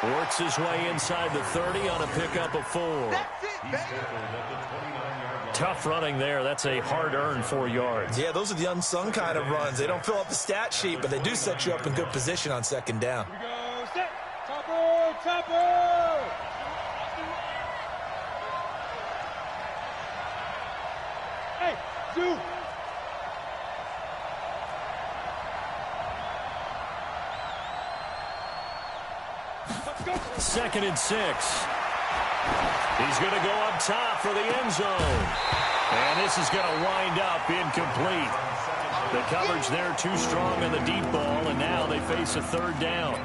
Works his way inside the 30 on a pickup of 4. Tough running there. That's a hard-earned 4 yards. Yeah, those are the unsung kind of runs. They don't fill up the stat sheet, but they do set you up in good position on second down. Here we go. Set. Chopper. Chopper. Hey, Zoo. Let's go. 2nd and 6. He's going to go up top for the end zone. And this is going to wind up incomplete. The coverage there too strong on the deep ball, and now they face a 3rd down.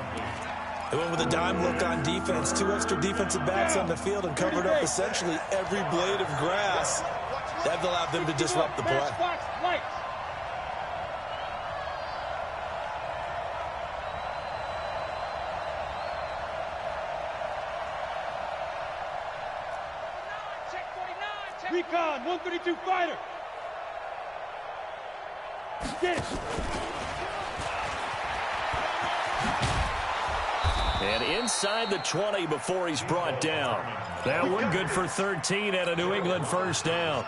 They went with a dime look on defense. 2 extra defensive backs on the field and covered up essentially every blade of grass. That allowed them to disrupt the play. Recon, 132 fighter. Get it. And inside the 20 before he's brought down. That one good for 13 and a New England 1st down.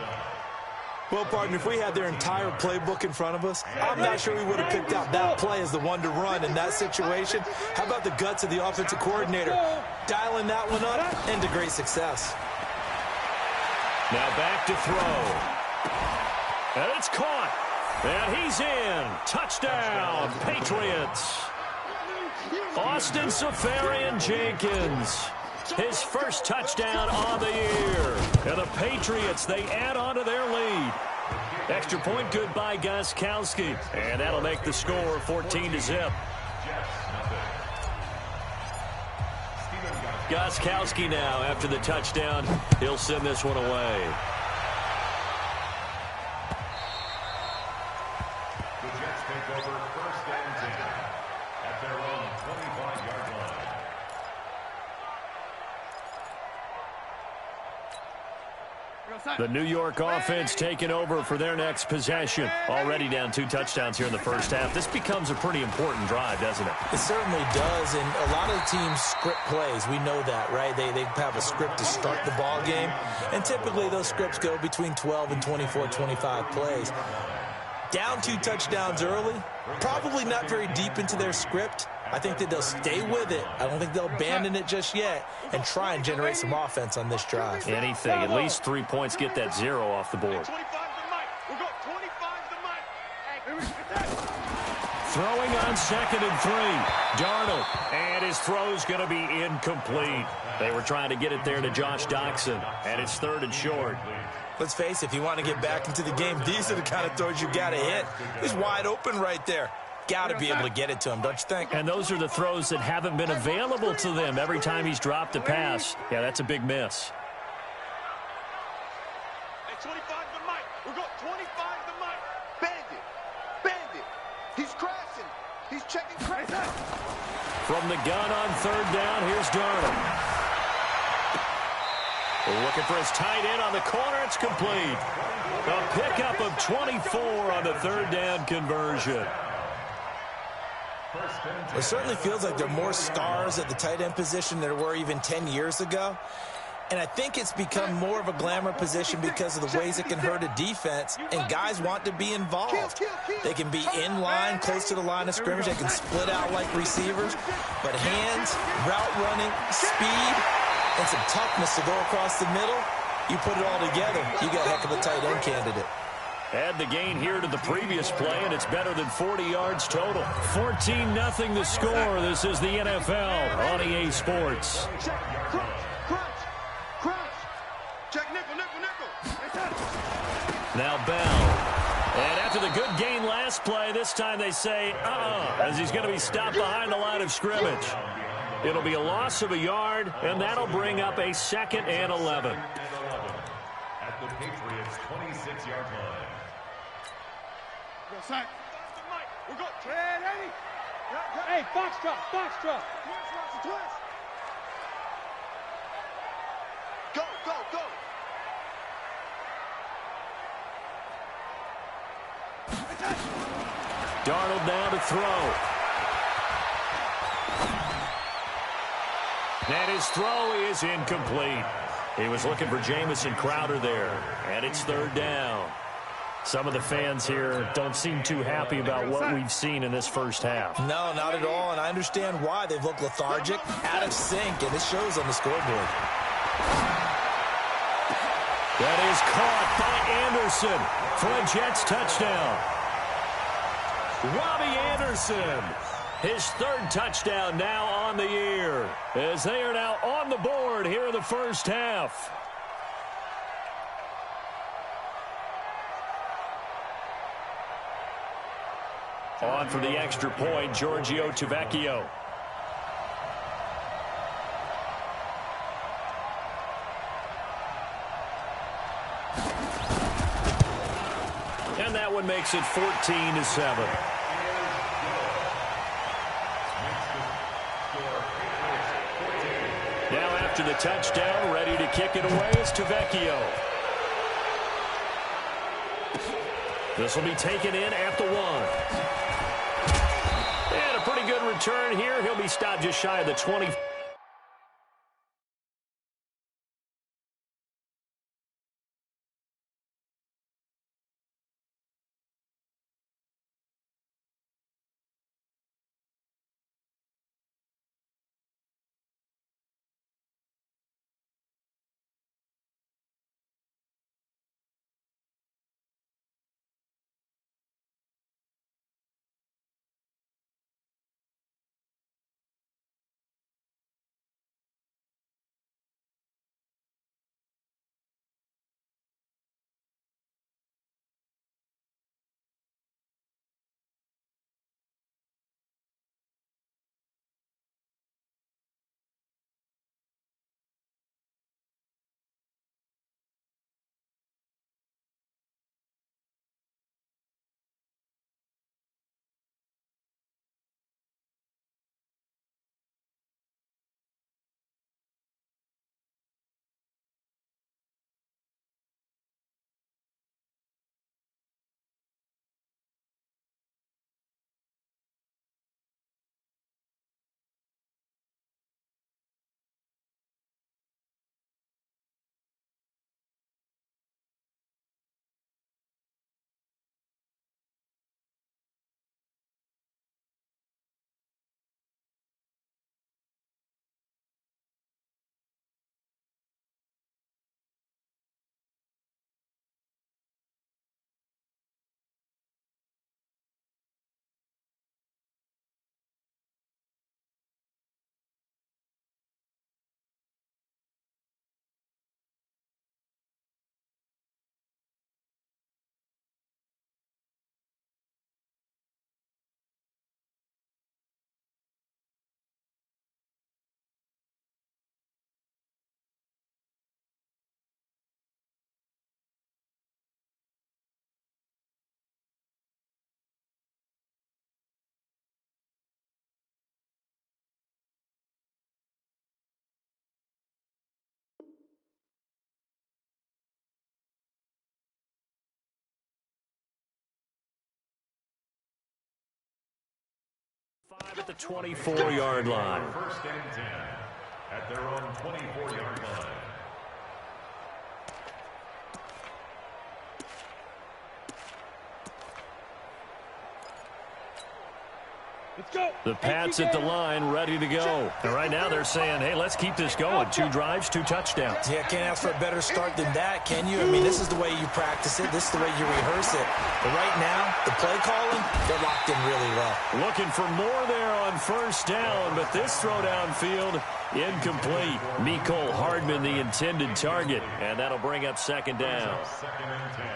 Well, partner, if we had their entire playbook in front of us, I'm not sure we would have picked out that play as the one to run in that situation. How about the guts of the offensive coordinator dialing that one up into great success? Now back to throw. And it's caught. And he's in. Touchdown, Patriots. Austin Seferian-Jenkins. His first touchdown on the year. And the Patriots, they add on to their lead. Extra point good by Gostkowski. And that'll make the score 14-0. Gostkowski now after the touchdown. He'll send this one away. The Jets take over 1st and 10 at their own 25-yard line. The New York offense taking over for their next possession. Already down 2 touchdowns here in the first half. This becomes a pretty important drive, doesn't it? It certainly does, and a lot of the teams script plays. We know that, right? They have a script to start the ball game, and typically those scripts go between 12 and 24, 25 plays. Down 2 touchdowns early, probably not very deep into their script. I think that they'll stay with it. I don't think they'll abandon it just yet and try and generate some offense on this drive. Anything. At least 3 points, get that 0 off the board. Throwing on 2nd and 3. Darnold. And his throw's going to be incomplete. They were trying to get it there to Josh Doctson. And it's 3rd and short. Let's face it, if you want to get back into the game, these are the kind of throws you got to hit. He's wide open right there. Got to be able to get it to him, don't you think? And those are the throws that haven't been available to them every time he's dropped a pass. Yeah, that's a big miss. Hey, 25 to Mike. We got 25 to Mike. Bandit. Bandit. He's crashing. He's checking crash. From the gun on 3rd down, here's Darnold. Looking for his tight end on the corner. It's complete. A pickup of 24 on the 3rd down conversion. It certainly feels like there are more stars at the tight end position than there were even 10 years ago. And I think it's become more of a glamour position because of the ways it can hurt a defense, and guys want to be involved. They can be in line, close to the line of scrimmage. They can split out like receivers. But hands, route running, speed, and some toughness to go across the middle, you put it all together, you got a heck of a tight end candidate. Add the gain here to the previous play, and it's better than 40 yards total. 14-0 the score. This is the NFL on EA Sports. Now Bell. And after the good gain last play, this time they say, as he's going to be stopped behind the line of scrimmage. It'll be a loss of a yard, and that'll bring up a 2nd and 11. At the Patriots' 26-yard line. Sack. We got ready. Hey, Foxtrot, Foxtrot. Go, go, go. Darnold now to throw. And his throw is incomplete. He was looking for Jamison Crowder there, and it's third down. Some of the fans here don't seem too happy about what we've seen in this first half. No, not at all, and I understand why. They've looked lethargic, out of sync, and it shows on the scoreboard. That is caught by Anderson for a Jets touchdown. Robbie Anderson, his third touchdown now on the year, as they are now on the board here in the first half. On for the extra point, Giorgio Tavecchio. And that one makes it 14-7. Now after the touchdown, ready to kick it away is Tavecchio. This will be taken in at the 1. And a pretty good return here. He'll be stopped just shy of the 20. At the 24-yard line. First and 10 at their own 24-yard line. Let's go. The Pats at the line, ready to go. And right now they're saying, hey, let's keep this going. 2 drives, 2 touchdowns. Yeah, can't ask for a better start than that, can you? I mean, this is the way you practice it. This is the way you rehearse it. But right now, the play calling, they're locked in really well. Looking for more there on first down, but this throw downfield, incomplete. Mecole Hardman, the intended target, and that'll bring up second down. Second and 10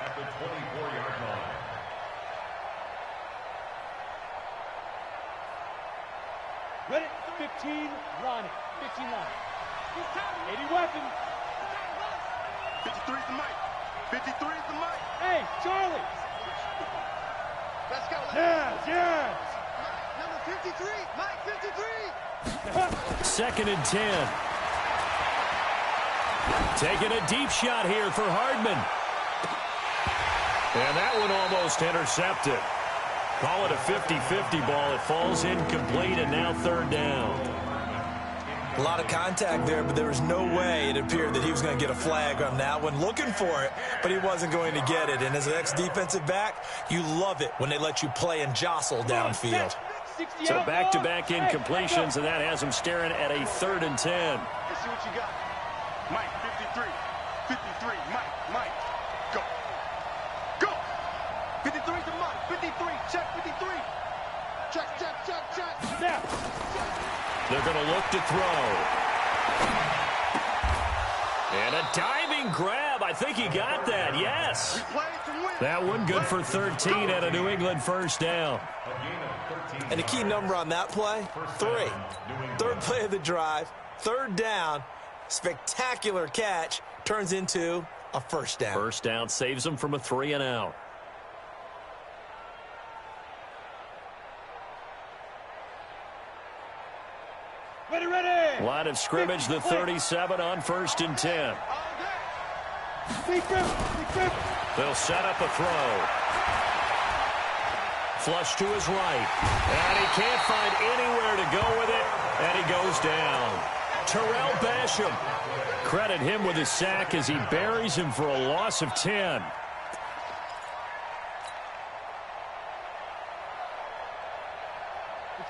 at the 24-yard line. Ready? 15, line it. 15 line. 80 weapons. 53's the mic. 53's the mic. Hey, Charlie. Let's go. Yes. Number 53. Mike 53. Second and 10. Taking a deep shot here for Hardman. And that one almost intercepted. Call it a 50-50 ball. It falls incomplete, and now third down. A lot of contact there, but there was no way it appeared that he was going to get a flag on that one. Looking for it, but he wasn't going to get it. And as an ex-defensive back, you love it when they let you play and jostle downfield. So back-to-back incompletions, and that has him staring at a 3rd and 10. Let's see what you got. Mike, 53. 53. Mike. Go. Go. 53 to Mike. 53. Check 53. Check. Snap. They're going to look to throw. And a diving grab. I think he got that. Yes. We play to win. That one good for 13 and a New England first down. And the key number on that play, 3. 3rd play of the drive, 3rd down, spectacular catch, turns into a first down. First down saves them from a 3 and out. Ready. Line of scrimmage, the 37 on 1st and 10. Big grip. They'll set up a throw. Flush to his right. And he can't find anywhere to go with it. And he goes down. Terrell Basham. Credit him with his sack as he buries him for a loss of 10.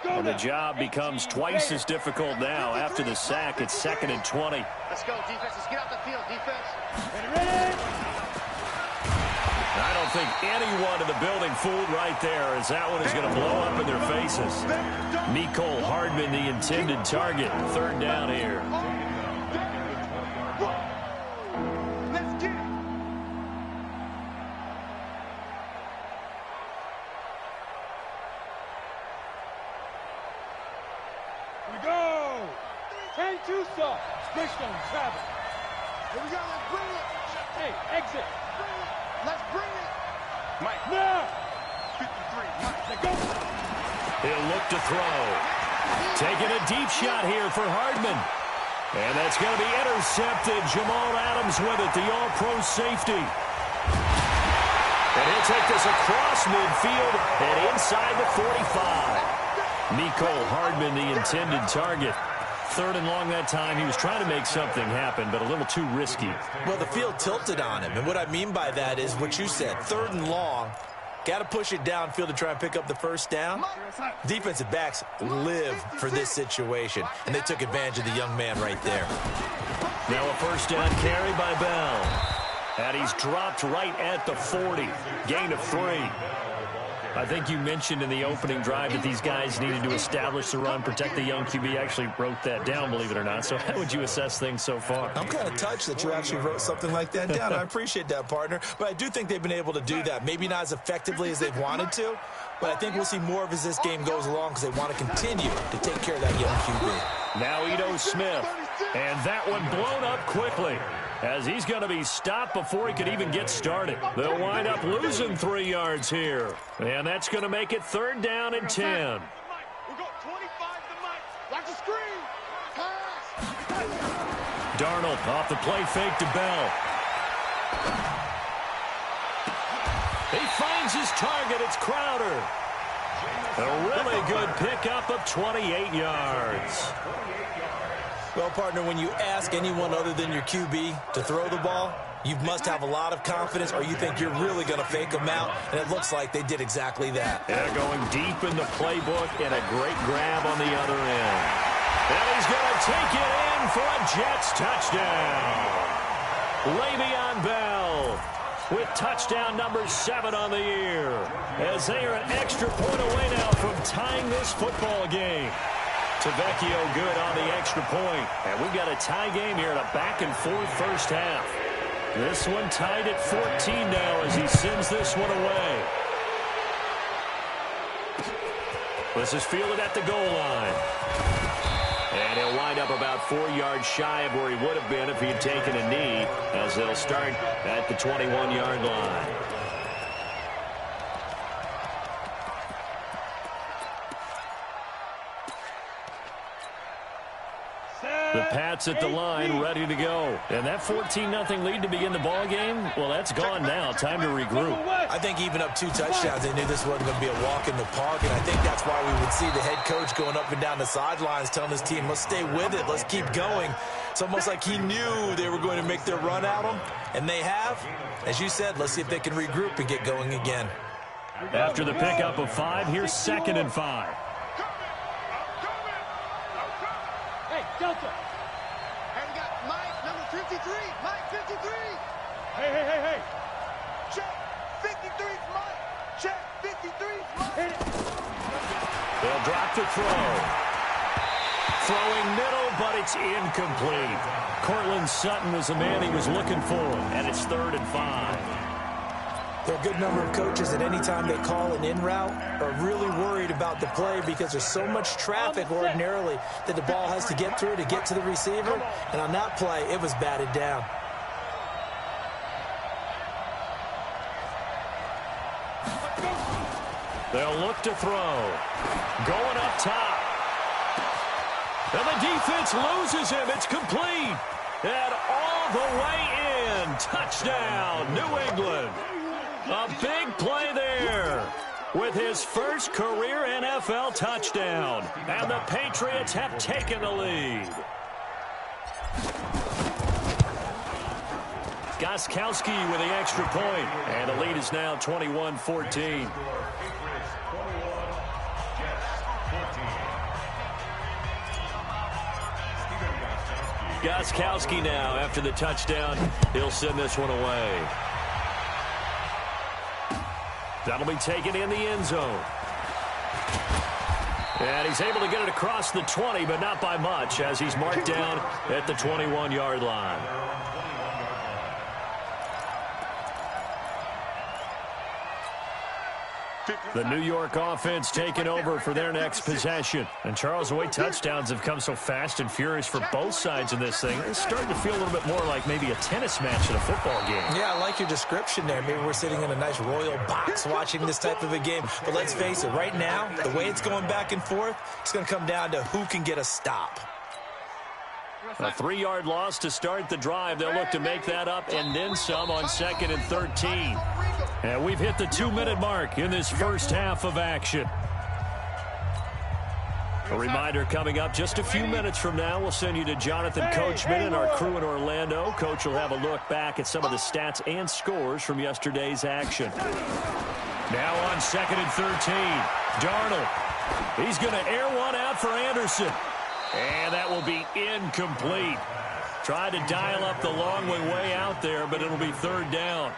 And the job becomes twice as difficult now. After the sack, it's 2nd and 20. Let's go, defense. Let's get out the field, defense. Ready. I don't think anyone in the building fooled right there, as that one is going to blow up in their faces. Mecole Hardman, the intended target. 3rd down here. Let's get it. We go. 10-2 stop. Switchstone, travel. Here we go. Let's bring it. Hey, exit. Let's bring it. Mike. Now. 53. Mike. Let go. He'll look to throw. Taking a deep shot here for Hardman. And that's going to be intercepted. Jamal Adams with it, the all-pro safety. And he'll take this across midfield and inside the 45. Mecole Hardman, the intended target. 3rd and long that time. He was trying to make something happen, but a little too risky. Well, the field tilted on him, and what I mean by that is what you said, 3rd and long. Got to push it downfield to try and pick up the first down. Defensive backs live for this situation, and they took advantage of the young man right there. Now a first down carry by Bell. And he's dropped right at the 40. Gain of 3. I think you mentioned in the opening drive that these guys needed to establish the run, protect the young QB. I actually wrote that down, believe it or not. So how would you assess things so far? I'm kind of touched that you actually wrote something like that down. I appreciate that, partner. But I do think they've been able to do that. Maybe not as effectively as they've wanted to, but I think we'll see more of as this game goes along because they want to continue to take care of that young QB. Now Ito Smith. And that one blown up quickly, as he's going to be stopped before he could even get started. They'll wind up losing 3 yards here. And that's going to make it 3rd down and 10. We got 25 to Mike. Watch the screen. Pass. Darnold off the play fake to Bell. He finds his target. It's Crowder. A really good pickup of 28 yards. Well, partner, when you ask anyone other than your QB to throw the ball, you must have a lot of confidence or you think you're really going to fake them out, and it looks like they did exactly that. Yeah, going deep in the playbook and a great grab on the other end. And he's going to take it in for a Jets touchdown. Le'Veon Bell with touchdown number 7 on the year, as they are an extra point away now from tying this football game. Tavecchio good on the extra point. And we've got a tie game here in a back-and-forth first half. This one tied at 14 now as he sends this one away. This is fielded at the goal line. And he'll wind up about 4 yards shy of where he would have been if he had taken a knee, as they'll start at the 21-yard line. The Pats at the line, ready to go. And that 14-0 lead to begin the ball game, well, that's gone now. Time to regroup. I think even up 2 touchdowns, they knew this wasn't going to be a walk in the park, and I think that's why we would see the head coach going up and down the sidelines telling his team, let's stay with it, let's keep going. It's almost like he knew they were going to make their run at him, and they have. As you said, let's see if they can regroup and get going again. After the pickup of 5, here's 2nd and 5. Hey, Delta. And we got Mike, number 53. Mike, 53. Hey. Check. 53's Mike. Check. 53's Mike. Hit it. They'll drop to throw. Throwing middle, but it's incomplete. Cortland Sutton was the man he was looking for, and it's 3rd and 5. There are a good number of coaches that any time they call an in route are really worried about the play because there's so much traffic ordinarily that the ball has to get through to get to the receiver. And on that play, it was batted down. They'll look to throw. Going up top. And the defense loses him. It's complete. And all the way in. Touchdown, New England. A big play there with his first career NFL touchdown. And the Patriots have taken the lead. Gostkowski with the extra point. And the lead is now 21-14. Gostkowski now after the touchdown. He'll send this one away. That'll be taken in the end zone. And he's able to get it across the 20, but not by much, as he's marked down at the 21-yard line. The New York offense taking over for their next possession. And Charles, the way touchdowns have come so fast and furious for both sides in this thing, it's starting to feel a little bit more like maybe a tennis match in a football game. Yeah, I like your description there. Maybe we're sitting in a nice royal box watching this type of a game. But let's face it, right now, the way it's going back and forth, it's going to come down to who can get a stop. A 3-yard loss to start the drive. They'll look to make that up and then some on 2nd and 13. And we've hit the 2-minute mark in this first half of action. A reminder coming up just a few minutes from now. We'll send you to Jonathan Coachman and our crew in Orlando. Coach will have a look back at some of the stats and scores from yesterday's action. Now on 2nd and 13. Darnold. He's going to air one out for Anderson. And that will be incomplete. Tried to dial up the long way out there, but it'll be 3rd down.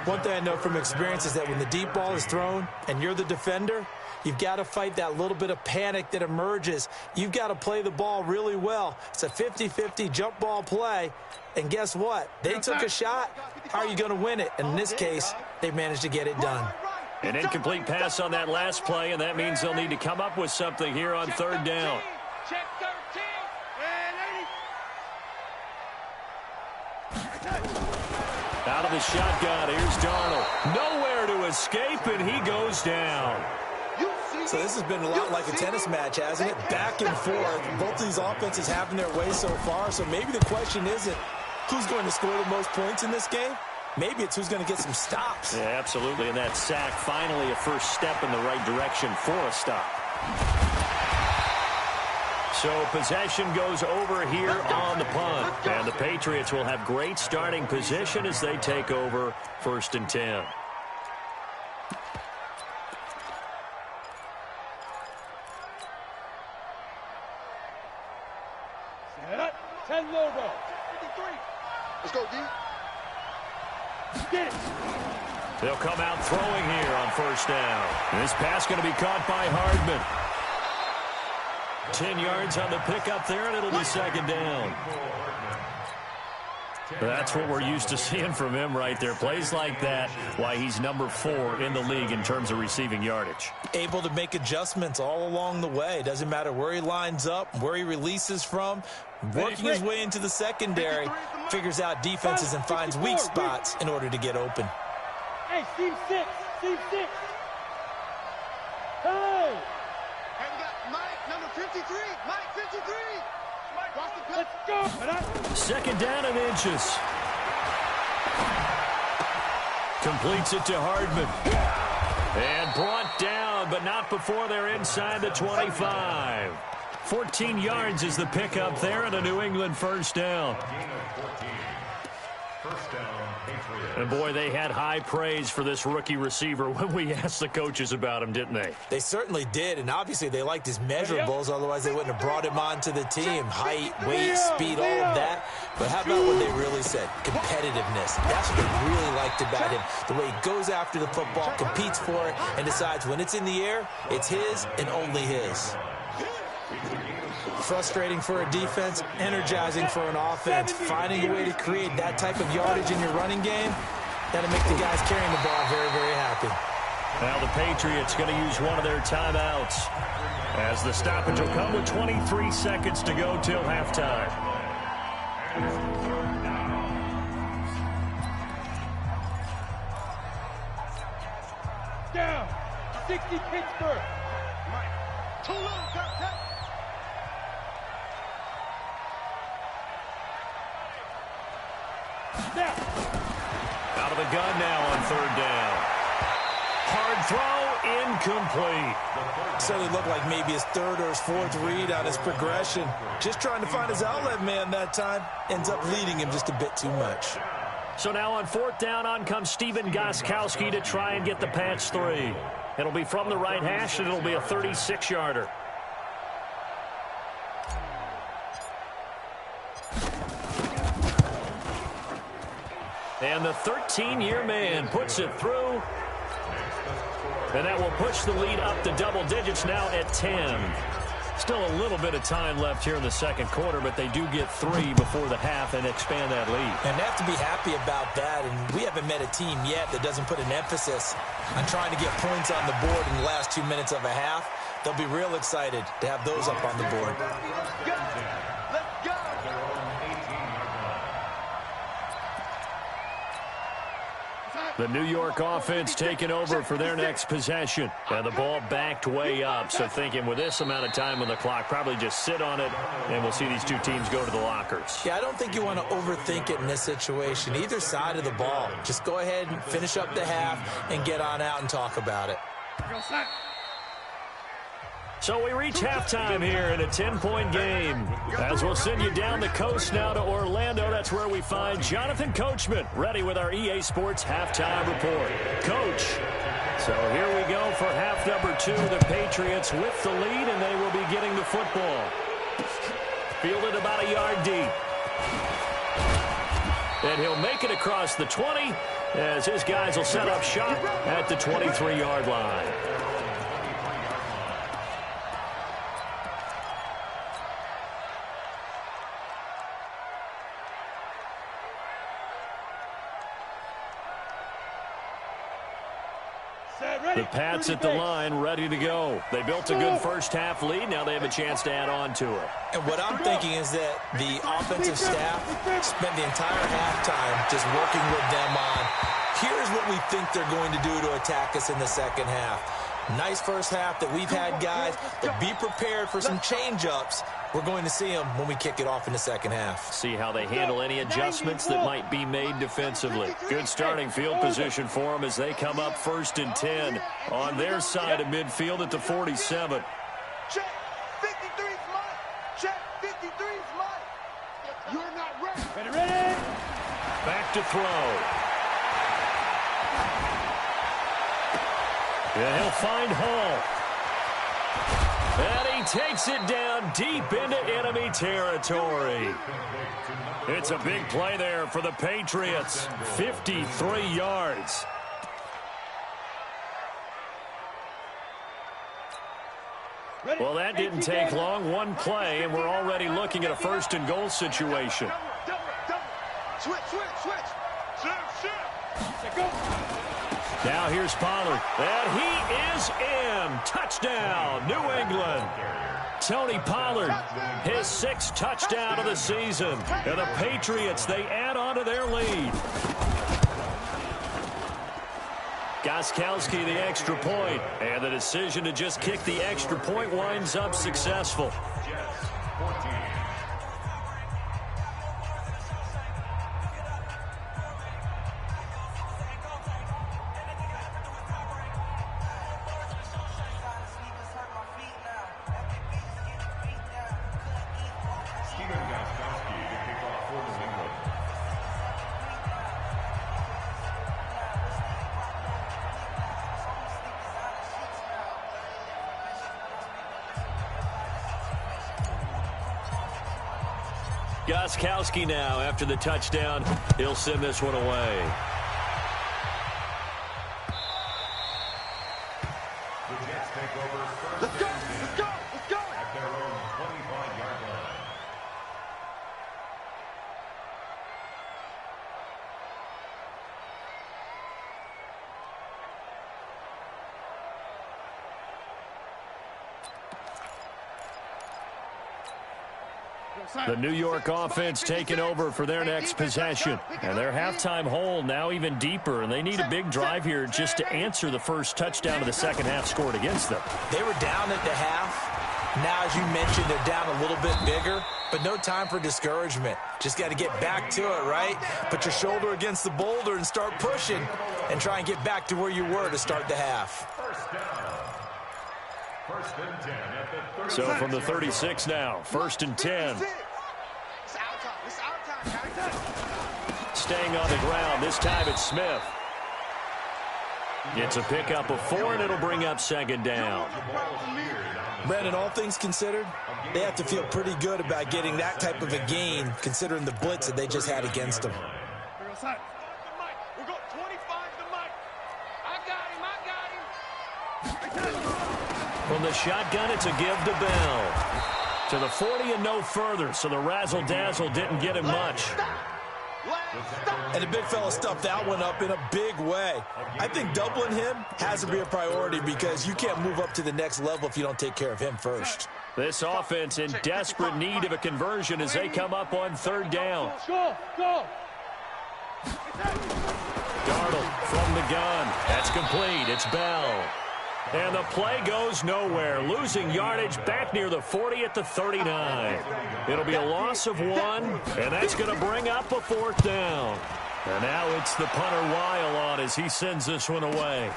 One thing I know from experience is that when the deep ball is thrown and you're the defender, you've got to fight that little bit of panic that emerges. You've got to play the ball really well. It's a 50-50 jump ball play. And guess what? They took a shot. How are you going to win it? And in this case, they managed to get it done. An incomplete pass on that last play, and that means they'll need to come up with something here on 3rd down. Check 13 and 80. Out of the shotgun, here's Darnold. Nowhere to escape, and he goes down. So this has been a lot like a tennis match, hasn't it? Back and forth. Both of these offenses having their way so far. So maybe the question isn't who's going to score the most points in this game. Maybe it's who's going to get some stops. Yeah, absolutely. And that sack, finally a first step in the right direction for a stop. So possession goes over here on the punt. And the Patriots will have great starting position as they take over 1st and 10. Set. 10 logo. 53. Let's go, D. Get it. They'll come out throwing here on 1st down. This pass going to be caught by Hardman. 10 yards on the pickup there, and it'll be 2nd down. That's what we're used to seeing from him right there. Plays like that, why he's number 4 in the league in terms of receiving yardage. Able to make adjustments all along the way. Doesn't matter where he lines up, where he releases from. Working his way into the secondary, figures out defenses and finds weak spots in order to get open. Hey, Steve 6. Steve 6. Hey. And we got Mike, number 53. Mike, 53. Mike, Let's go. Second down and inches. Completes it to Hardman. And brought down, but not before they're inside the 25. 14 yards is the pickup there and a New England first down. First down, Patriots. And boy, they had high praise for this rookie receiver when we asked the coaches about him, didn't they? They certainly did, and obviously they liked his measurables, otherwise they wouldn't have brought him onto the team. Height, weight, speed, all of that. But how about what they really said? Competitiveness. That's what they really liked about him. The way he goes after the football, competes for it, and decides when it's in the air, it's his and only his. Frustrating for a defense, energizing for an offense. Finding a way to create that type of yardage in your running game, that'll make the guys carrying the ball very, very happy. Now the Patriots going to use one of their timeouts as the stoppage will come with 23 seconds to go till halftime. Down. 60 Pittsburgh. Too low, Captain. Now. Out of the gun now on third down. Hard throw, incomplete. Certainly looked like maybe his third or his fourth read on his progression. Just trying to find his outlet man that time. Ends up leading him just a bit too much. So now on fourth down, on comes Stephen Gostkowski to try and get the Pats 3. It'll be from the right hash, and it'll be a 36-yarder. And the 13-year man puts it through. And that will push the lead up to double digits now at 10. Still a little bit of time left here in the second quarter, but they do get 3 before the half and expand that lead. And they have to be happy about that, and we haven't met a team yet that doesn't put an emphasis on trying to get points on the board in the last 2 minutes of a half. They'll be real excited to have those up on the board. The New York offense taking over for their next possession. And the ball backed way up. So thinking with this amount of time on the clock, probably just sit on it, and we'll see these two teams go to the lockers. Yeah, I don't think you want to overthink it in this situation. Either side of the ball. Just go ahead and finish up the half and get on out and talk about it. So we reach halftime here in a 10-point game. As we'll send you down the coast now to Orlando, that's where we find Jonathan Coachman, ready with our EA Sports halftime report. Coach, so here we go for half number 2. The Patriots with the lead, and they will be getting the football. Fielded about a yard deep. And he'll make it across the 20 as his guys will set up shop at the 23-yard line. The Pats at the line, ready to go. They built a good first-half lead. Now they have a chance to add on to it. And what I'm thinking is that the offensive staff spent the entire halftime just working with them on, here's what we think they're going to do to attack us in the second half. Nice first half that we've had, guys, but be prepared for some change-ups. We're going to see them when we kick it off in the second half. See how they handle any adjustments that might be made defensively. Good starting field position for them as they come up 1st and 10 on their side of midfield at the 47. Check. 53's mine. Check. 53's mine. You're not ready. Ready? Back to throw. Yeah, he'll find Hall. And he takes it down deep into enemy territory. It's a big play there for the Patriots. 53 yards. Well, that didn't take long. One play, and we're already looking at a 1st and goal situation. Switch. Shift. Go. Now here's Pollard. And he is in. Touchdown, New England. Tony Pollard, his 6th touchdown of the season. And the Patriots, they add on to their lead. Gostkowski, the extra point. And the decision to just kick the extra point winds up successful. Gostkowski now, after the touchdown, he'll send this one away. The Jets take over first Let's go, and 10 let's go, let's go. at their own 25-yard line. The New York offense taking over for their next possession. And their halftime hole now even deeper, and they need a big drive here just to answer the first touchdown of the second half scored against them. They were down at the half. Now, as you mentioned, they're down a little bit bigger, but no time for discouragement. Just got to get back to it, right? Put your shoulder against the boulder and start pushing and try and get back to where you were to start the half. First down. First and 10 at the 30. So from the 36 now, first and 10. It's our time. It's our time, guys. Staying on the ground, this time it's Smith. It's a pickup of 4, and it'll bring up second down. Brandon, all things considered, they have to feel pretty good about getting that type of a gain, considering the blitz that they just had against them. We're going 25 to Mike. I got him. From the shotgun, it's a give to Bell. To the 40 and no further, so the razzle-dazzle didn't get him much. And the big fella stuffed that one up in a big way. I think doubling him has to be a priority because you can't move up to the next level if you don't take care of him first. This offense in desperate need of a conversion as they come up on third down. Go, go. Darnold from the gun. That's complete. It's Bell. And the play goes nowhere. Losing yardage back near the 40 at the 39. It'll be a loss of 1, and that's going to bring up a fourth down. And now it's the punter Weil on as he sends this one away.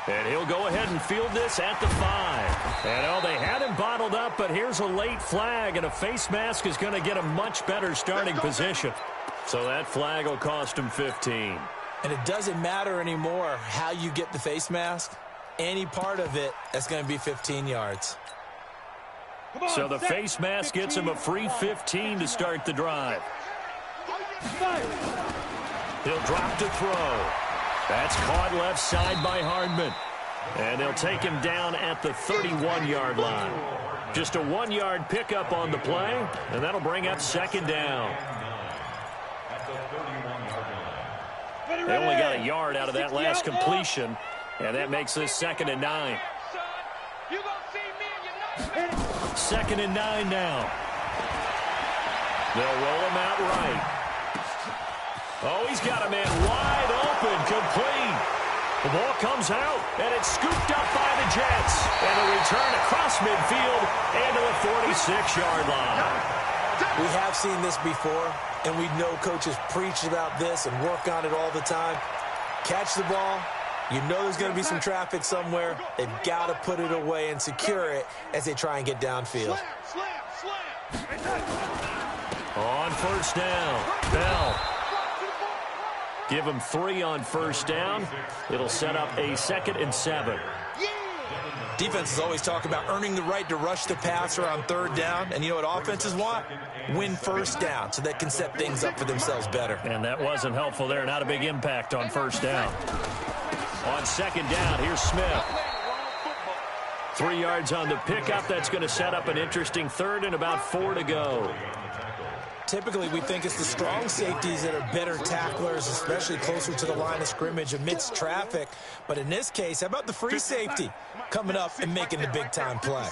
And he'll go ahead and field this at the 5. And oh, they had him bottled up, but here's a late flag, and a face mask is going to get a much better starting position. So that flag will cost him 15. And it doesn't matter anymore how you get the face mask. Any part of it, that's going to be 15 yards. So the face mask gets him a free 15 to start the drive. He'll drop to throw. That's caught left side by Hardman. And they'll take him down at the 31-yard line. Just a 1-yard pickup on the play, and that'll bring up second down. They only got a yard out of that last completion, and that makes this 2nd and 9. Second and 9 now. They'll roll him out right. Oh, he's got a man wide open, complete. The ball comes out, and it's scooped up by the Jets. And a return across midfield and to the 46-yard line. We have seen this before, and we know coaches preach about this and work on it all the time. Catch the ball. You know there's going to be some traffic somewhere. They've got to put it away and secure it as they try and get downfield. On first down, Bell. Give him 3 on first down. It'll set up a 2nd and 7. Defenses always talk about earning the right to rush the passer on third down. And you know what offenses want? Win first down so they can set things up for themselves better. And that wasn't helpful there. Not a big impact on first down. On second down, here's Smith. 3 yards on the pickup. That's going to set up an interesting 3rd and about 4 to go. Typically, we think it's the strong safeties that are better tacklers, especially closer to the line of scrimmage amidst traffic. But in this case, how about the free safety coming up and making the big-time play?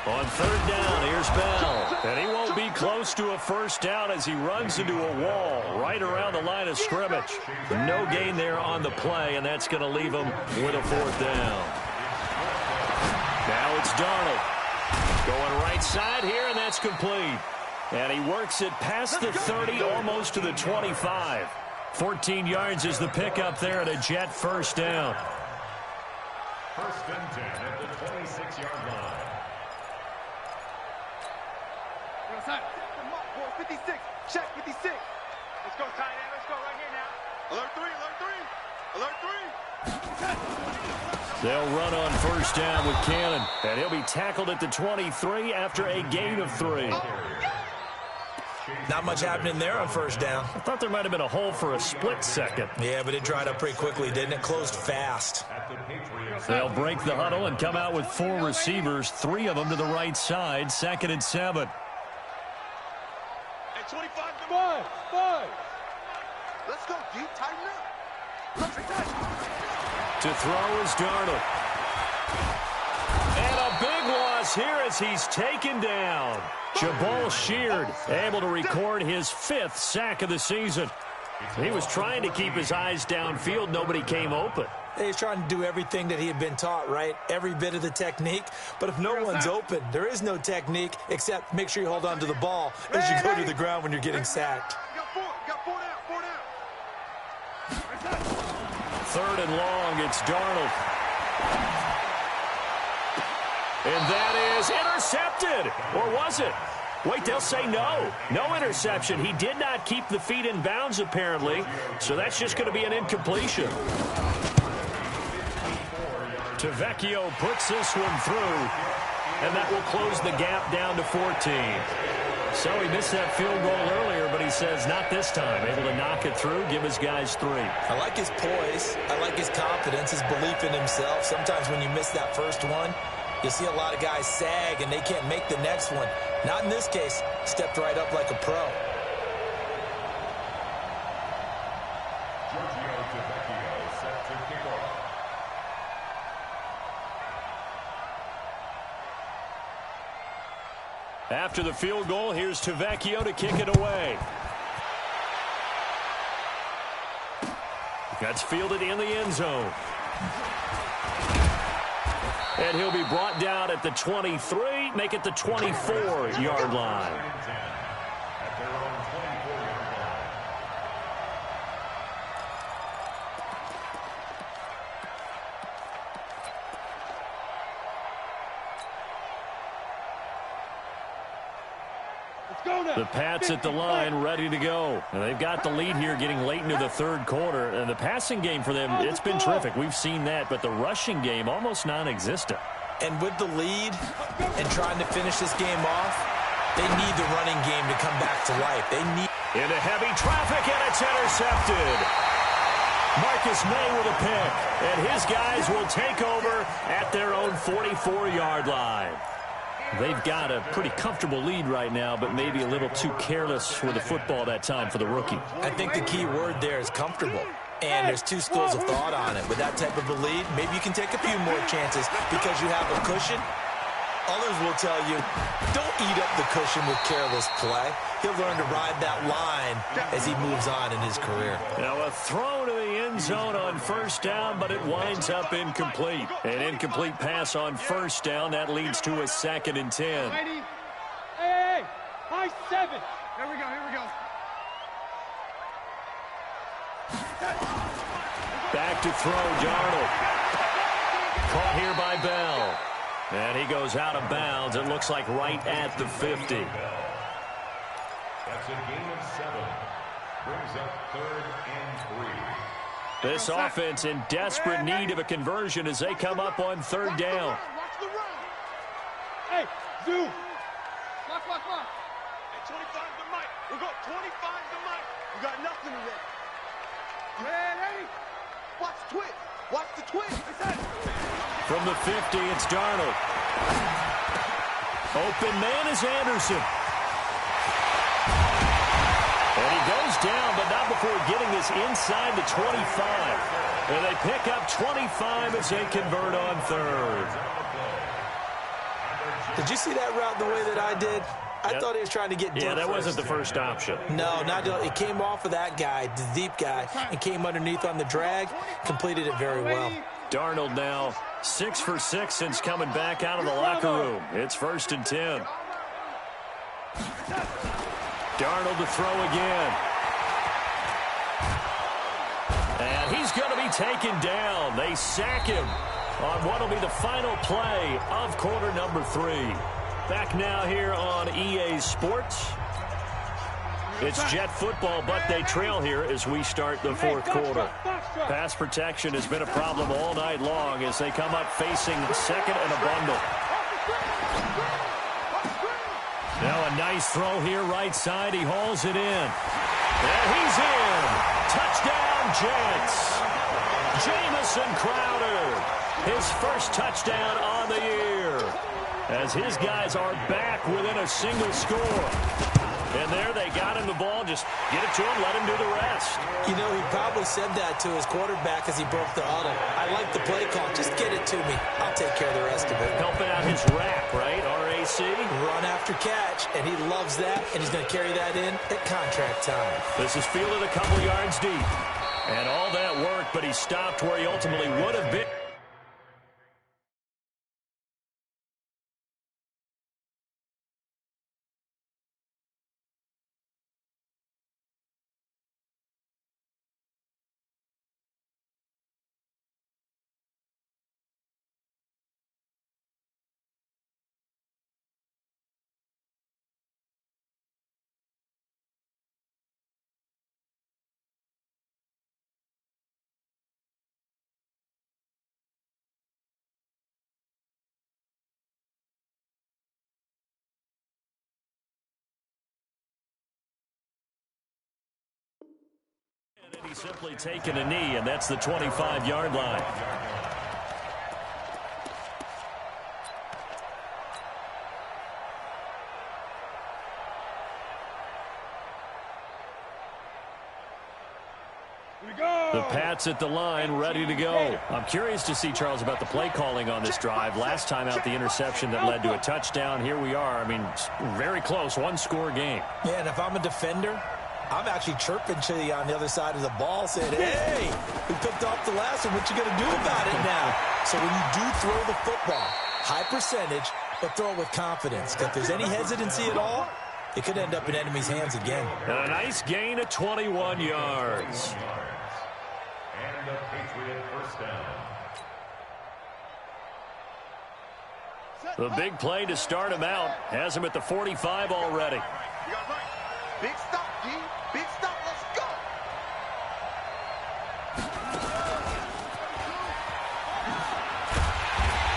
On third down, here's Bell. And he won't be close to a first down as he runs into a wall right around the line of scrimmage. No gain there on the play, and that's going to leave him with a 4th down. Now it's Darnold. Going right side here, and that's complete. And he works it past the 30, almost to the 25. 14 yards is the pickup there at a Jet first down. First and 10 at the 26-yard line. 56. Check 56. Let's go, tight end. Let's go right here now. Alert 3. Alert 3. Alert 3. They'll run on first down with Cannon, and he'll be tackled at the 23 after a gain of 3. Not much happening there on first down. I thought there might have been a hole for a split second. Yeah, but it dried up pretty quickly, didn't it? Closed fast. They'll break the huddle and come out with 4 receivers, 3 of them to the right side, 2nd and 7. At 25 to 5. Let's go, deep, tighten up. To throw is Darnold. And a big loss here as he's taken down. Jabal Sheard able to record his 5th sack of the season. He was trying to keep his eyes downfield. Nobody came open. He's trying to do everything that he had been taught, right? Every bit of the technique. But if no one's open, there is no technique except make sure you hold on to the ball as you go to the ground when you're getting sacked. Got 4 down. 3rd and long, it's Darnold. And that is intercepted. Or was it? Wait, they'll say no. No interception. He did not keep the feet in bounds, apparently. So that's just going to be an incompletion. Tavecchio puts this one through. And that will close the gap down to 14. So he missed that field goal earlier, but he says not this time. Able to knock it through, give his guys 3. I like his poise. I like his confidence, his belief in himself. Sometimes when you miss that first one, you'll see a lot of guys sag and they can't make the next one. Not in this case. Stepped right up like a pro. Giorgio Tavecchio set to kick off. After the field goal, here's Tavecchio to kick it away. That's fielded in the end zone. And he'll be brought down at the 23, make it the 24-yard line. At their own 24-yard line. Let's go now. The Pats at the line, ready to go. And they've got the lead here getting late into the 3rd quarter. And the passing game for them, it's been terrific. We've seen that, but the rushing game almost non-existent. And with the lead and trying to finish this game off, they need the running game to come back to life. They need... Into heavy traffic, and it's intercepted. Marcus May with a pick, and his guys will take over at their own 44-yard line. They've got a pretty comfortable lead right now, but maybe a little too careless with the football that time for the rookie. I think the key word there is comfortable. And there's 2 schools of thought on it. With that type of a lead, maybe you can take a few more chances because you have a cushion. Others will tell you, don't eat up the cushion with careless play. He'll learn to ride that line as he moves on in his career. Now a throw to the end zone on first down, but it winds up incomplete. An incomplete pass on first down. That leads to a 2nd and 10. Hey, high 7. Here we go. Back to throw, Darnold. Caught here by Bell. And he goes out of bounds. It looks like right at the 50. That's a gain of 7. Brings up 3rd and 3. This offense in desperate need of a conversion as they come up on 3rd down. Watch the run. Hey, zoom. Lock. At 25 to Mike. We'll go 25 to Mike. We got nothing in there. Ready? Watch the twist. Watch the twist. From the 50, it's Darnold. Open man is Anderson. And he goes down, but not before getting this inside the 25. And they pick up 25 as they convert on 3rd. Did you see that route the way that I did? I thought he was trying to get deep. Yeah, that wasn't the first option. No, it came off of that guy, the deep guy, and came underneath on the drag, completed it very well. Darnold now 6 for 6 since coming back out of the locker room. It's 1st and 10. Darnold to throw again. And he's going to be taken down. They sack him on what will be the final play of quarter number 3. Back now here on EA Sports. It's Jet football, but they trail here as we start the fourth quarter. Pass protection has been a problem all night long as they come up facing second and a bundle. Now a nice throw here right side. He hauls it in. And he's in. Touchdown, Jets. Jamison Crowder, his first touchdown on the year, as his guys are back within a single score. And there they got him the ball. Just get it to him, let him do the rest. You know, he probably said that to his quarterback as he broke the huddle. I like the play call. Just get it to me. I'll take care of the rest of it. Helping out his RAC, right? R-A-C? Run after catch, and he loves that, and he's going to carry that in at contract time. This is fielded a couple yards deep. And all that work, but he stopped where he ultimately would have been. And he's simply taken a knee, and that's the 25-yard line. The Pats at the line, ready to go. I'm curious to see, Charles, about the play calling on this drive. Last time out, the interception that led to a touchdown. Here we are. I mean, very close, one-score game. Yeah, and if I'm a defender, I'm actually chirping to you on the other side of the ball, saying, hey, we picked off the last one. What you going to do about it now? So when you do throw the football, high percentage, but throw it with confidence. If there's any hesitancy at all, it could end up in enemy's hands again. And a nice gain of 21 yards. And a Patriot first down. The big play to start him out has him at the 45 already. Big stop, D. Big stop. Let's go.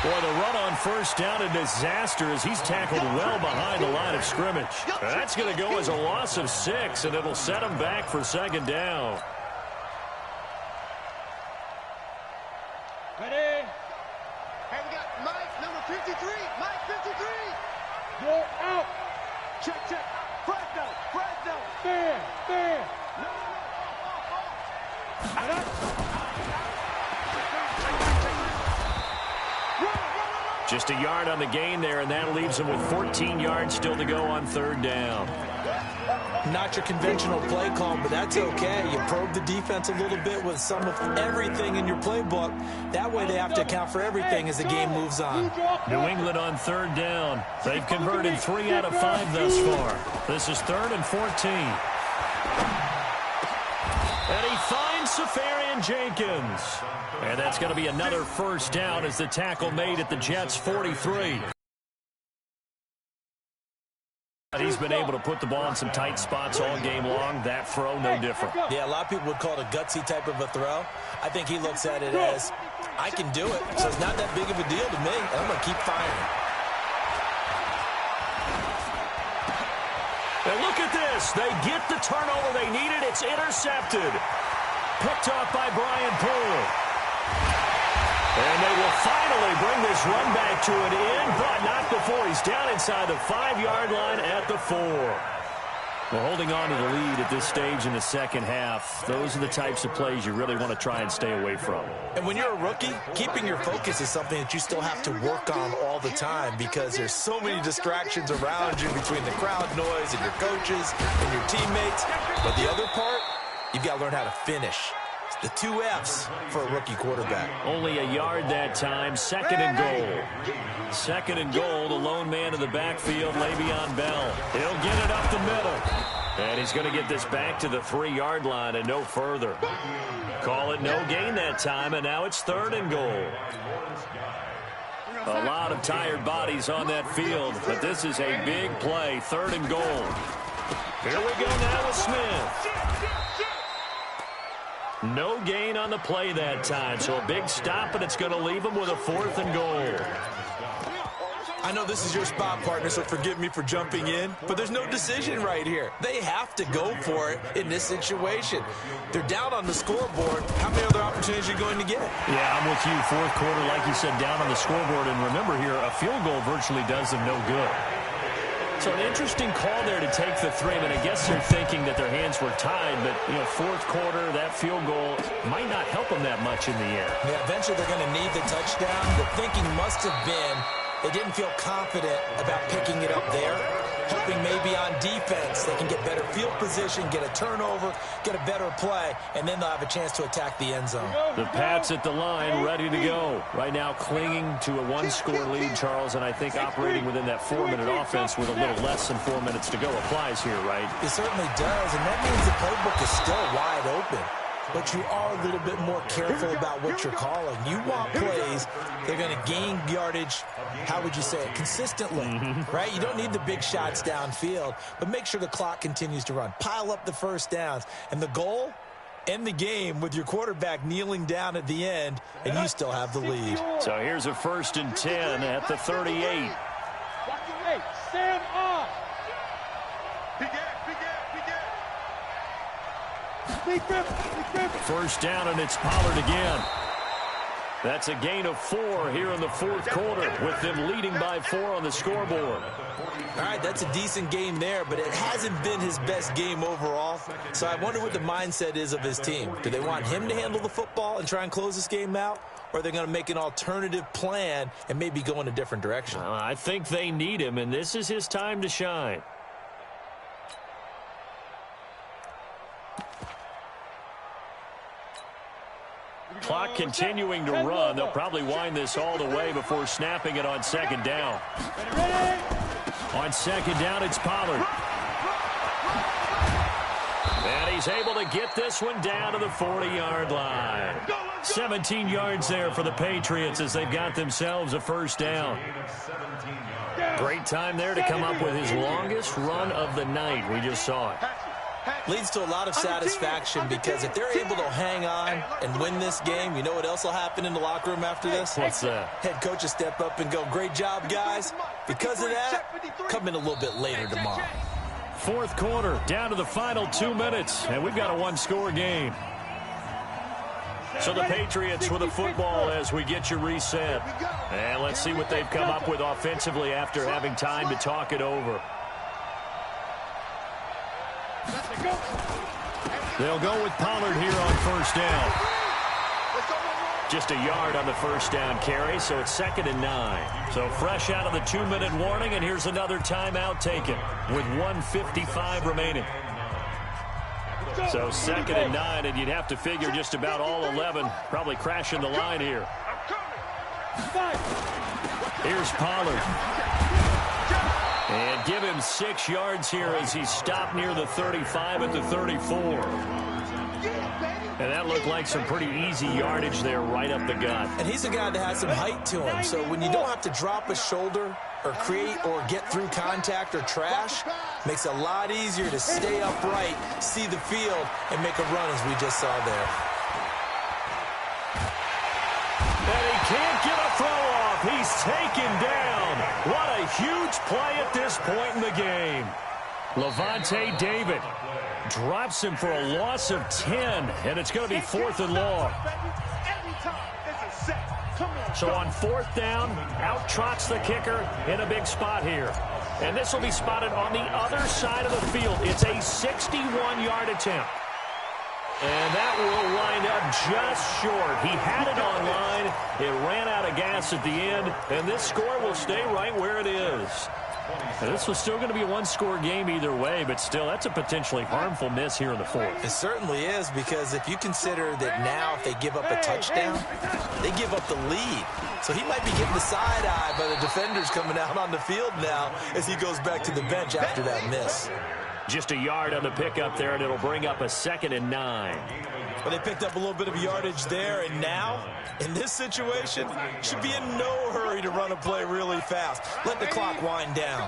Boy, the run on first down, a disaster as he's tackled well behind the line of scrimmage. That's going to go as a loss of 6, and it'll set him back for second down. Ready? Hey, we got Mike, number 53. Mike, 53. You're out. Check, check. Fresno. Stand. Just a yard on the gain there, and that leaves him with 14 yards still to go on third down. Not your conventional play call, but that's okay. You probe the defense a little bit with some of everything in your playbook. That way they have to account for everything as the game moves on. New England on third down. They've converted 3 out of 5 thus far. This is 3rd and 14. And he finds Safarian Jenkins. And that's going to be another first down as the tackle made at the Jets' 43. He's been able to put the ball in some tight spots all game long. That throw, no different. Yeah, a lot of people would call it a gutsy type of a throw. I think he looks at it as, I can do it, so it's not that big of a deal to me, and I'm going to keep firing. And look at this. They get the turnover they needed. It's intercepted. Picked off by Brian Poole. And they will finally bring this run back to an end, but not before he's down inside the 5-yard line at the 4. Well, holding on to the lead at this stage in the second half, those are the types of plays you really want to try and stay away from. And when you're a rookie, keeping your focus is something that you still have to work on all the time because there's so many distractions around you between the crowd noise and your coaches and your teammates. But the other part, you've got to learn how to finish. The 2 F's for a rookie quarterback. Only a yard that time. 2nd and goal. 2nd and goal. The lone man in the backfield, Le'Veon Bell. He'll get it up the middle. And he's going to get this back to the 3-yard line and no further. Call it no gain that time, and now it's 3rd and goal. A lot of tired bodies on that field, but this is a big play. 3rd and goal. Here we go now with Smith. No gain on the play that time, so a big stop, and it's going to leave him with a 4th and goal. I know this is your spot, partner, so forgive me for jumping in, but there's no decision right here. They have to go for it in this situation. They're down on the scoreboard. How many other opportunities are you going to get? Yeah, I'm with you. 4th quarter, like you said, down on the scoreboard. And remember here, a field goal virtually does them no good. So an interesting call there to take the 3. I mean, I guess they're thinking that their hands were tied, but, 4th quarter, that field goal might not help them that much in the end. Yeah, eventually they're going to need the touchdown. The thinking must have been they didn't feel confident about picking it up there, hoping maybe on defense they can get better field position, get a turnover, get a better play, and then they'll have a chance to attack the end zone. The Pats at the line, ready to go. Right now clinging to a 1-score lead, Charles, and I think operating within that 4-minute offense with a little less than 4 minutes to go applies here, right? It certainly does, and that means the playbook is still wide open. But you are a little bit more careful about what you're calling. You want plays, they're going to gain yardage, how would you say it, consistently, right? You don't need the big shots downfield, but make sure the clock continues to run. Pile up the first downs. And the goal, end the game with your quarterback kneeling down at the end, and you still have the lead. So here's a 1st and 10 at the 38. Hey, stand off. First down, and it's Pollard again. That's a gain of 4 here in the 4th quarter, with them leading by 4 on the scoreboard. All right, that's a decent game there, but it hasn't been his best game overall. So I wonder what the mindset is of his team. Do they want him to handle the football and try and close this game out? Or are they going to make an alternative plan and maybe go in a different direction? I think they need him, and this is his time to shine. Clock continuing to run. They'll probably wind this all the way before snapping it on 2nd down. On 2nd down, it's Pollard. And he's able to get this one down to the 40-yard line. 17 yards there for the Patriots as they've got themselves a 1st down. Great time there to come up with his longest run of the night. We just saw it. Leads to a lot of satisfaction because if they're able to hang on and win this game, you know what else will happen in the locker room after this? What's that? Head coach will step up and go, great job, guys. Because of that, come in a little bit later tomorrow. 4th quarter, down to the final 2 minutes, and we've got a 1-score game. So the Patriots with the football as we get you reset. And let's see what they've come up with offensively after having time to talk it over. They'll go with Pollard here on 1st down. Just a yard on the 1st down carry, so it's 2nd and 9. So fresh out of the 2-minute warning, and here's another timeout taken with 1:55 remaining. So 2nd and 9, and you'd have to figure just about all 11 probably crashing the line here. Here's Pollard. And give him 6 yards here as he stopped near the 35 at the 34. And that looked like some pretty easy yardage there right up the gut. And he's a guy that has some height to him. So when you don't have to drop a shoulder or create or get through contact or trash, makes it a lot easier to stay upright, see the field, and make a run as we just saw there. And he can't get a throw off. He's taken down. What a huge play at this point in the game. Lavonte David drops him for a loss of 10, and it's going to be 4th and long. So on 4th down, out trots the kicker in a big spot here. And this will be spotted on the other side of the field. It's a 61-yard attempt. And that will wind up just short. He had it on line. It ran out of gas at the end, and this score will stay right where it is. And this was still going to be a 1-score game either way, but still, that's a potentially harmful miss here in the 4th. It certainly is, because if you consider that now if they give up a touchdown, they give up the lead. So he might be getting the side eye by the defenders coming out on the field now as he goes back to the bench after that miss. Just a yard on the pickup there, and it'll bring up a 2nd and 9. Well, they picked up a little bit of yardage there, and now, in this situation, should be in no hurry to run a play really fast. Let the clock wind down.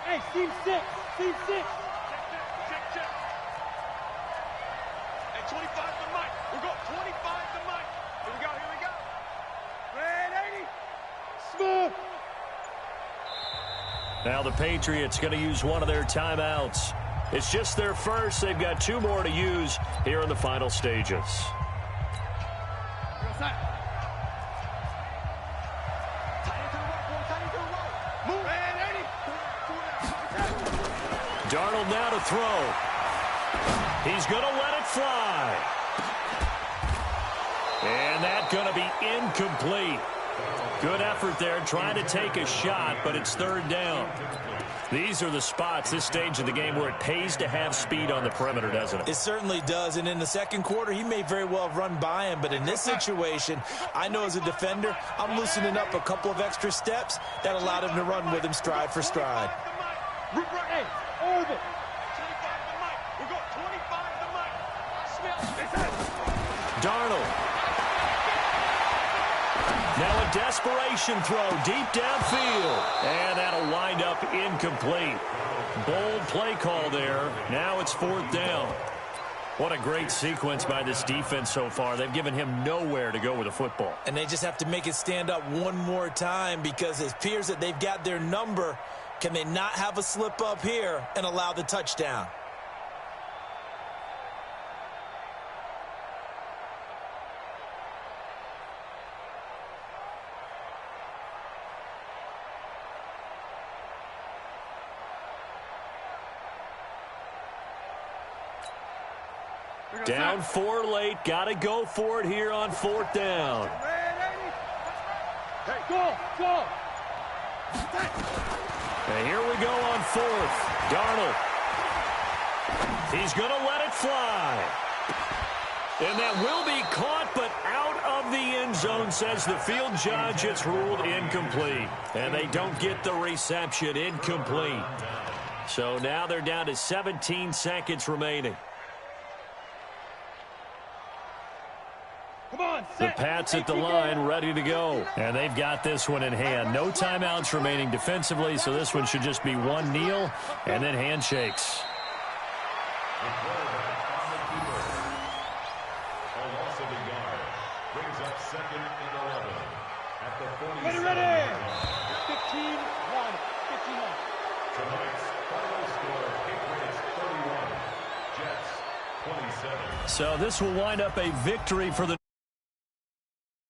Hey, team 6. C6. Check. Hey, 25 to Mike. We got 25 to Mike. Here we go. Red 80. Smith. Now the Patriots going to use one of their timeouts. It's just their first. They've got 2 more to use here in the final stages. Darnold now to throw. He's going to let it fly. And that's going to be incomplete. Good effort there trying to take a shot, but it's 3rd down. These are the spots, this stage of the game, where it pays to have speed on the perimeter, doesn't it? It certainly does, and in the second quarter, he may very well have run by him, but in this situation, I know as a defender, I'm loosening up a couple of extra steps that allowed him to run with him stride for stride. Hey, Irvin. 25 to Mike. We got 25 to Mike. Darnold. Now a desperation throw deep downfield. And that'll wind up incomplete. Bold play call there. Now it's 4th down. What a great sequence by this defense so far. They've given him nowhere to go with the football. And they just have to make it stand up one more time because it appears that they've got their number. Can they not have a slip up here and allow the touchdown? Down 4 late. Got to go for it here on 4th down. Hey, go. And here we go on 4th. Darnold. He's going to let it fly. And that will be caught, but out of the end zone, says the field judge. It's ruled incomplete. And they don't get the reception. Incomplete. So now they're down to 17 seconds remaining. The Pats at the line, ready to go. And they've got this one in hand. No timeouts remaining defensively, so this one should just be one kneel and then handshakes. A loss of a yard brings up 2nd and 11 at the 47. Ready. 15-1. Tonight's final score, Patriots 31, Jets 27. So this will wind up a victory for the